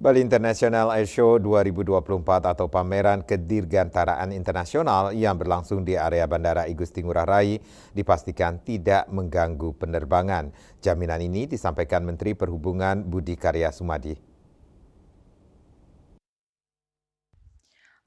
Bali International Airshow 2024 atau pameran kedirgantaraan internasional yang berlangsung di area Bandara Igusti Ngurah Rai dipastikan tidak mengganggu penerbangan. Jaminan ini disampaikan Menteri Perhubungan Budi Karya Sumadi.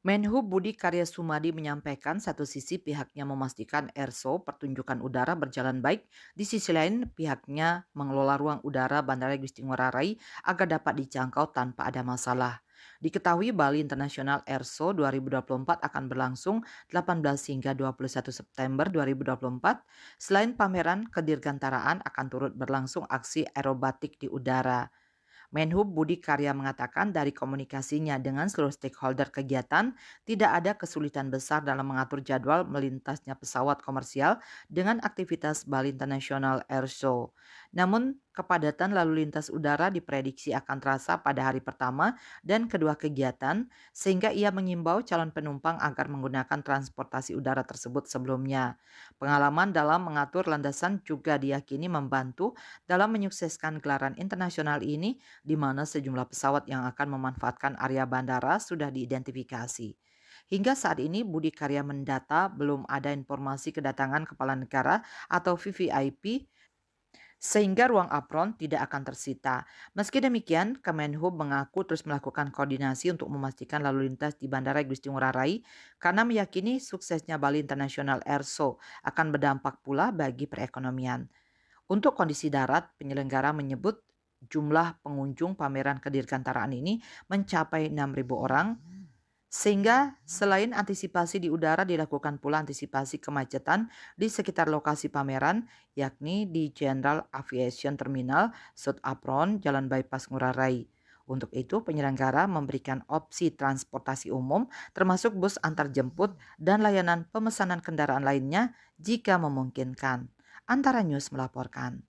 Menhub Budi Karya Sumadi menyampaikan satu sisi pihaknya memastikan Airshow pertunjukan udara berjalan baik, di sisi lain pihaknya mengelola ruang udara Bandara Igusti Ngurah Rai agar dapat dijangkau tanpa ada masalah. Diketahui Bali International Airshow 2024 akan berlangsung 18 hingga 21 September 2024. Selain pameran, kedirgantaraan akan turut berlangsung aksi aerobatik di udara. Menhub Budi Karya mengatakan dari komunikasinya dengan seluruh stakeholder kegiatan, tidak ada kesulitan besar dalam mengatur jadwal melintasnya pesawat komersial dengan aktivitas Bali International Airshow. Namun, kepadatan lalu lintas udara diprediksi akan terasa pada hari pertama dan kedua kegiatan, sehingga ia mengimbau calon penumpang agar menggunakan transportasi udara tersebut sebelumnya. Pengalaman dalam mengatur landasan juga diyakini membantu dalam menyukseskan gelaran internasional ini, di mana sejumlah pesawat yang akan memanfaatkan area bandara sudah diidentifikasi. Hingga saat ini Budi Karya mendata belum ada informasi kedatangan kepala negara atau VVIP sehingga ruang apron tidak akan tersita. Meski demikian, Kemenhub mengaku terus melakukan koordinasi untuk memastikan lalu lintas di Bandara Igusti Ngurah Rai karena meyakini suksesnya Bali International Airshow akan berdampak pula bagi perekonomian. Untuk kondisi darat, penyelenggara menyebut jumlah pengunjung pameran kedirgantaraan ini mencapai 6.000 orang, sehingga selain antisipasi di udara dilakukan pula antisipasi kemacetan di sekitar lokasi pameran, yakni di General Aviation Terminal, South Apron, Jalan Bypass Ngurah Rai. Untuk itu, penyelenggara memberikan opsi transportasi umum termasuk bus antar jemput dan layanan pemesanan kendaraan lainnya jika memungkinkan. Antara News melaporkan.